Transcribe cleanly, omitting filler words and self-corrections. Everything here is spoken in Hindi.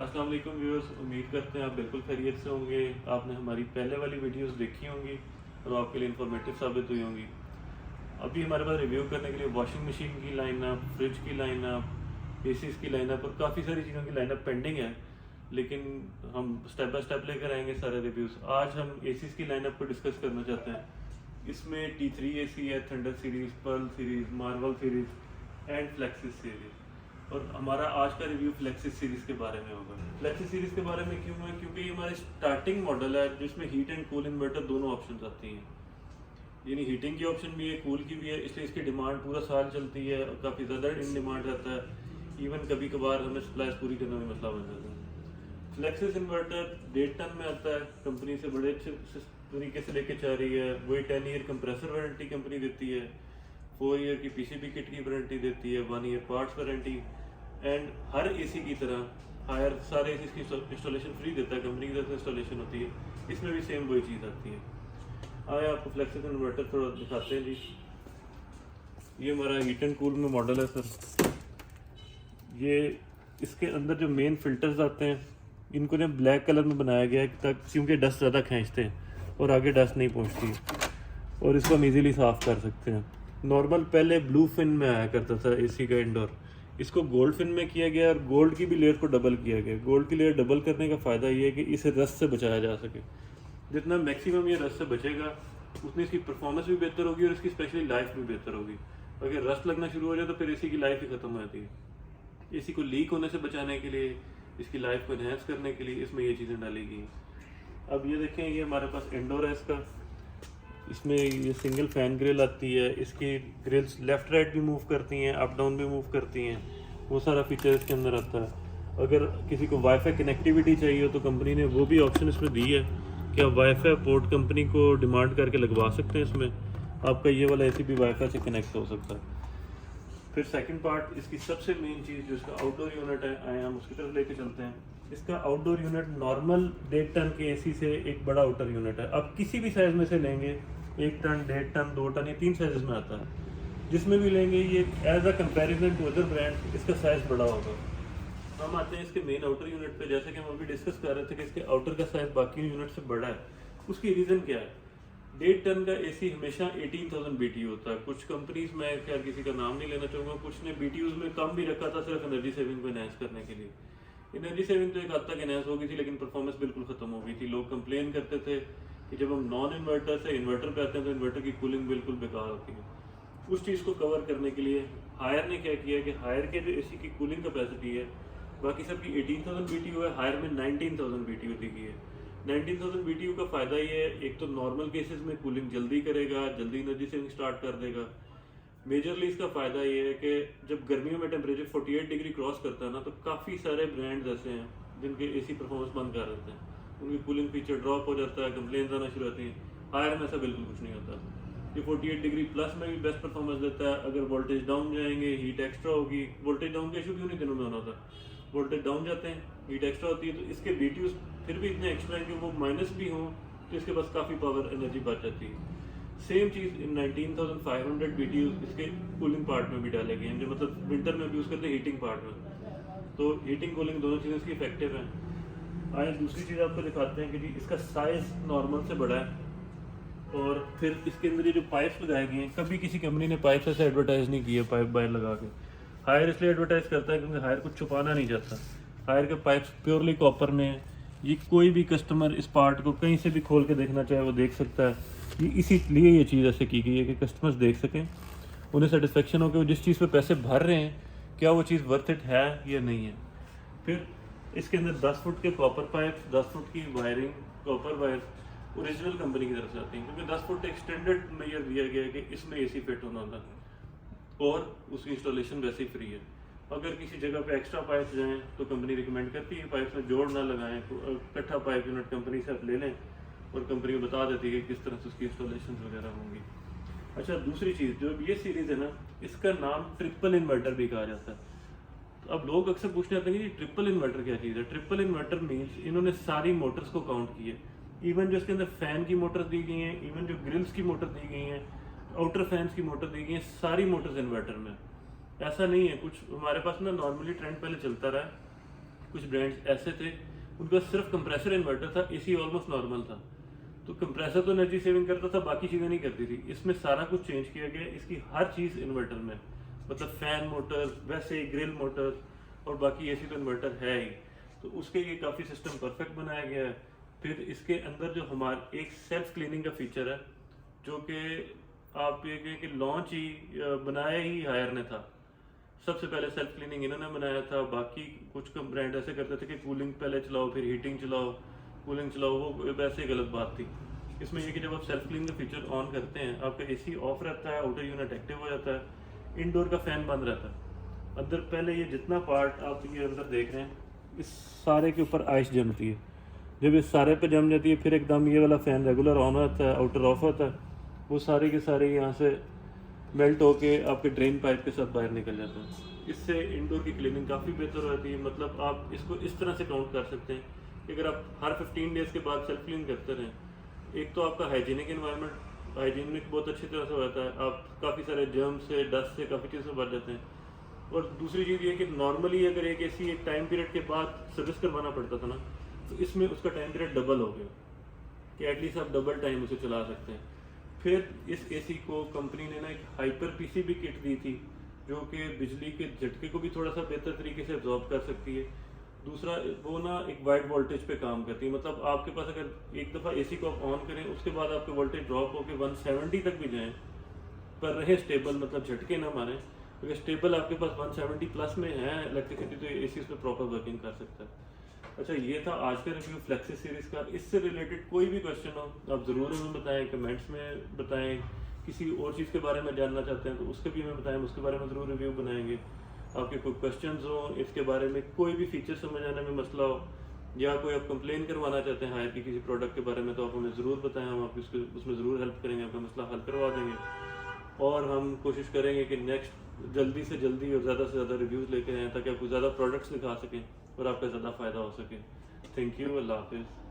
अस्सलाम वालेकुम व्यूअर्स, उम्मीद करते हैं आप बिल्कुल खैरियत से होंगे। आपने हमारी पहले वाली वीडियोस देखी होंगी और आपके लिए इंफॉर्मेटिव साबित हुई होंगी। अभी हमारे पास रिव्यू करने के लिए वॉशिंग मशीन की लाइनअप, फ्रिज की लाइनअप, एसीज की लाइनअप और काफ़ी सारी चीज़ों की लाइनअप पेंडिंग है, लेकिन हम स्टेप बाय स्टेप लेकर आएंगे सारे रिव्यूज़। आज हम एसीज की लाइनअप को डिस्कस करना चाहते हैं। इसमें T3 एसी है, thunder series, pearl series, marvel series and Flexis series. और हमारा आज का रिव्यू फ्लेक्सिस सीरीज़ के बारे में होगा। फ्लेक्सिस सीरीज़ के बारे में क्यों है? क्योंकि ये हमारे स्टार्टिंग मॉडल है जिसमें हीट एंड कूल इन्वर्टर दोनों ऑप्शन आती हैं। यानी हीटिंग की ऑप्शन भी है, कूल की भी है, इसलिए इसकी डिमांड पूरा साल चलती है और काफ़ी ज़्यादा इन डिमांड रहता है। इवन कभी कभार हमें सप्लाईज पूरी करने में मसला बन जाता है। फ्लेक्सिस इन्वर्टर 1.5 टन में आता है, कंपनी से बड़े अच्छे तरीके से लेके जा रही है। वही 10 ईयर कंप्रेसर वारंटी कंपनी देती है, 4 ईयर की पीसीबी किट की वारंटी देती है, 1 year parts warranty. And her AC की तरह हायर सारे एसी की इंस्टॉलेशन फ्री देता है, कंपनी की तरफ से इंस्टॉलेशन होती है। इसमें भी सेम वही चीज़ आती है। आए आपको फ्लेक्सिस इन्वर्टर थोड़ा दिखाते हैं जी। ये हमारा हीट एंड कूल में मॉडल है सर। ये इसके अंदर जो मेन फिल्टर्स आते हैं इनको ने ब्लैक कलर में बनाया गया है तक, क्योंकि डस्ट ज़्यादा खींचते हैं और आगे डस्ट नहीं पहुंचती, और इसको हम इजीली साफ़ कर सकते हैं। नॉर्मल पहले ब्लू फिन में आया करता था एसी का इंडोर, इसको गोल्ड फिन में किया गया और गोल्ड की भी लेयर को डबल किया गया। गोल्ड की लेयर डबल करने का फ़ायदा ये है कि इसे रस्ट से बचाया जा सके। जितना मैक्सिमम ये रस्ट से बचेगा उतनी इसकी परफॉर्मेंस भी बेहतर होगी और इसकी स्पेशली लाइफ भी बेहतर होगी। अगर रस्ट लगना शुरू हो जाए तो फिर एसी की लाइफ ही ख़त्म हो जाती है। एसी को लीक होने से बचाने के लिए, इसकी लाइफ को इन्हेंस करने के लिए इसमें ये चीज़ें डाली गई हैं। अब ये देखें, ये हमारे पास इंडोर है इसका। इसमें ये सिंगल फैन ग्रिल आती है, इसकी ग्रिल्स लेफ़्ट राइट भी मूव करती हैं, अप डाउन भी मूव करती हैं, वो सारा फीचर इसके अंदर आता है। अगर किसी को वाईफाई कनेक्टिविटी चाहिए हो तो कंपनी ने वो भी ऑप्शन इसमें दी है कि आप वाईफाई पोर्ट कंपनी को डिमांड करके लगवा सकते हैं। इसमें आपका ये वाला एसी भी वाईफाई से कनेक्ट हो सकता है। फिर सेकंड पार्ट, इसकी सबसे मेन चीज़ जो इसका आउटडोर यूनिट है, आए हम उसकी तरफ लेके चलते हैं। इसका आउटडोर यूनिट नॉर्मल 1.5 टन के एसी से एक बड़ा आउटर यूनिट है। आप किसी भी साइज़ में से लेंगे, 1 टन, 1.5 टन, 2 टन, ये 3 साइज़ में आता है। जिसमें भी लेंगे ये as a comparison to other brand इसका साइज़ बड़ा होगा। हम आते हैं इसके मेन आउटर यूनिट पे। जैसे कि हम अभी डिस्कस कर रहे थे कि इसके आउटर का साइज़ बाकी यूनिट से बड़ा है, उसकी रीज़न क्या है? 1.5 टन का एसी हमेशा 18,000 BTU होता है। कुछ कंपनीज में, खैर किसी का नाम नहीं लेना चाहूँगा, कुछ ने BTUs में कम भी रखा था सिर्फ एनर्जी सेविंग को एनहेंस करने के लिए। एनर्जी सेविंग तो एक हद तक एनहेंस हो गई थी, लेकिन परफॉर्मेंस बिल्कुल ख़त्म हो गई थी। लोग कंप्लेन करते थे कि जब हम नॉन इन्वर्टर से इन्वर्टर पे आते हैं तो इन्वर्टर की कूलिंग बिल्कुल बेकार होती है। उस चीज़ को कवर करने के लिए हायर ने क्या किया कि हायर के जो एसी की कूलिंग कैपेसिटी है, बाकी सबकी 18,000 BTU है, हायर में 19,000 BTU दी गई है। 19,000 BTU का फ़ायदा ये है, एक तो नॉर्मल केसेस में कूलिंग जल्दी करेगा, जल्दी एनर्जी सेविंग स्टार्ट कर देगा। मेजरली इसका फ़ायदा ये है कि जब गर्मियों में टेम्परेचर 48 डिग्री क्रॉस करता है ना, तो काफ़ी सारे ब्रांड्स ऐसे हैं जिनके एसी परफॉर्मेंस बंद कर देते हैं, उनकी कूलिंग फीचर ड्रॉप हो जाता है, कंप्लेन आना शुरू होती हैं। हायर में ऐसा बिल्कुल कुछ नहीं होता। ये 48 डिग्री प्लस में भी बेस्ट परफॉर्मेंस देता है। अगर वोल्टेज डाउन जाएंगे, हीट एक्स्ट्रा होगी। वोल्टेज डाउन का इशू क्यों नहीं दिनों में होना था? वोल्टेज डाउन जाते हैं, हीट एक्स्ट्रा होती है, तो इसके BTUs फिर भी इतने एक्स्ट्रा हैं कि वो माइनस भी हों तो इसके पास काफ़ी पावर एनर्जी बच जाती है। सेम चीज़ इन 19,500 BTUs इसके कूलिंग पार्ट में भी डाले गए हैं, जो मतलब विंटर में भी यूज़ करते हैं हीटिंग पार्ट में। तो हीटिंग कूलिंग दोनों चीज़ें इसकी इफेक्टिव हैं। आए दूसरी चीज़ आपको दिखाते हैं कि जी इसका साइज़ नॉर्मल से बड़ा है, और फिर इसके अंदर ये जो पाइप्स लगाए गए हैं, कभी किसी कंपनी ने पाइप ऐसे एडवर्टाइज नहीं किया पाइप बाहर लगा के। हायर इसलिए एडवर्टाइज करता है क्योंकि हायर कुछ छुपाना नहीं चाहता। हायर के पाइप्स प्योरली कॉपर में है। ये कोई भी कस्टमर इस पार्ट को कहीं से भी खोल के देखना चाहे वो देख सकता है। ये इसीलिए ये चीज़ ऐसे की गई है कि कस्टमर्स देख सकें, उन्हें सेटिस्फेक्शन हो कि वो जिस चीज़ पे पैसे भर रहे हैं क्या वो चीज़ वर्थ इट है या नहीं है। फिर इसके अंदर 10 फुट के कॉपर पाइप्स, 10 फुट की wiring, copper wires original company की तरफ से आती हैं, क्योंकि 10 फुट एक्सटेंडेड मेजर दिया गया है कि इसमें एसी फिट होना था और उसकी इंस्टॉलेशन वैसे ही फ्री है। अगर किसी जगह पे एक्स्ट्रा पाइप जाएँ तो कंपनी रिकमेंड करती है पाइप में जोड़ ना लगाएं, इकट्ठा पाइप यूनिट कंपनी से आप ले लें और कंपनी को बता देती है कि किस तरह से उसकी इंस्टॉलेशन वगैरह होंगी। अच्छा, दूसरी चीज़, जो ये सीरीज़ है ना, इसका नाम ट्रिपल इन्वर्टर भी कहा जाता है। तो अब लोग अक्सर पूछने आते हैं कि ट्रिपल इन्वर्टर क्या चीज़ है। ट्रिपल इन्वर्टर मीन्स इन्होंने सारी मोटर्स को काउंट किए, इवन जो इसके अंदर फ़ैन की मोटर्स दी गई हैं, इवन जो ग्रिल्स की मोटर दी गई हैं, आउटर फैंस की मोटर दी गई हैं, सारी मोटर्स इन्वर्टर में। ऐसा नहीं है कुछ हमारे पास ना, नॉर्मली ट्रेंड पहले चलता रहा कुछ ब्रांड्स ऐसे थे उनका सिर्फ कंप्रेसर इन्वर्टर था, एसी ऑलमोस्ट नॉर्मल था। तो कंप्रेसर तो एनर्जी सेविंग करता था, बाकी चीज़ें नहीं करती थी। इसमें सारा कुछ चेंज किया गया, इसकी हर चीज़ इन्वर्टर में, मतलब फैन मोटर, वैसे ग्रिल मोटर और बाकी एसी तो इन्वर्टर है ही, तो उसके लिए काफ़ी सिस्टम परफेक्ट बनाया गया है। फिर इसके अंदर जो हमारा एक सेल्फ क्लीनिंग का फीचर है, जो कि आप ये कहें कि लॉन्च ही बनाया ही हायर ने था। सबसे पहले सेल्फ क्लीनिंग इन्होंने बनाया था। बाकी कुछ कम ब्रांड ऐसे करते थे कि कूलिंग पहले चलाओ फिर हीटिंग चलाओ, कूलिंग चलाओ, वो वैसे गलत बात थी। इसमें ये कि जब आप सेल्फ क्लीनिंग का फीचर ऑन करते हैं, आपका एसी ऑफ रहता है, आउटर यूनिट एक्टिव हो जाता है, इंडोर का फैन बंद रहता है। अंदर पहले ये जितना पार्ट आप ये अंदर देख रहे हैं, इस सारे के ऊपर आइस जमती है। जब इस सारे पे जम जाती है, फिर एकदम ये वाला फ़ैन रेगुलर ऑन होता है, आउटर ऑफ होता है, वो सारे के सारे यहाँ से मेल्ट होके आपके ड्रेन पाइप के साथ बाहर निकल जाते हैं। इससे इंडोर की क्लीनिंग काफ़ी बेहतर होती है। मतलब आप इसको इस तरह से काउंट कर सकते हैं कि अगर आप हर 15 डेज़ के बाद सेल्फ क्लीन करते रहें, एक तो आपका हाइजीनिक इन्वायरमेंट हाइजीनिक बहुत अच्छी तरह से हो जाता है, आप काफ़ी सारे जर्म से, डस्ट से, काफ़ी चीज़ों से बच जाते हैं। और दूसरी चीज़ ये कि नॉर्मली अगर एक एसी एक टाइम पीरियड के बाद सर्विस करवाना पड़ता था ना, तो इसमें उसका टाइम पीरियड डबल हो गया कि एटलीस्ट आप डबल टाइम उसे चला सकते हैं। फिर इस एसी को कंपनी ने ना एक हाइपर पीसीबी किट दी थी, जो कि बिजली के झटके को भी थोड़ा सा बेहतर तरीके से एब्जॉर्ब कर सकती है। दूसरा, वो ना एक वाइड वोल्टेज पे काम करती है। मतलब आपके पास अगर एक दफ़ा एसी को आप ऑन करें, उसके बाद आपके वोल्टेज ड्रॉप होकर 170 तक भी जाएं, पर रहे स्टेबल, मतलब झटके ना मारें। अगर स्टेबल आपके पास 170 प्लस में है इलेक्ट्रिसिटी, तो एसी उस पर प्रॉपर वर्किंग कर सकता है। अच्छा, ये था आज का रिव्यू फ्लेक्सी सीरीज़ का। इससे रिलेटेड कोई भी क्वेश्चन हो आप ज़रूर हमें बताएं, कमेंट्स में बताएं। किसी और चीज़ के बारे में जानना चाहते हैं तो उसके भी हमें बताएं, उसके बारे में ज़रूर रिव्यू बनाएंगे। आपके कोई क्वेश्चंस हो इसके बारे में, कोई भी फीचर समझ आने में मसला हो, या कोई आप कंप्लेन करवाना चाहते हैं हायर की किसी प्रोडक्ट के बारे में, तो आप हमें ज़रूर बताएं, हम आपकी उसमें ज़रूर हेल्प करेंगे, आपका मसला हल करवा देंगे। और हम कोशिश करेंगे कि नेक्स्ट जल्दी से जल्दी और ज़्यादा से ज़्यादा रिव्यूज़ लेके आएँ, ताकि आपको ज़्यादा प्रोडक्ट्स दिखा सकें और आपका ज़्यादा फ़ायदा हो सके। थैंक यू, अल्लाह हाफिज़।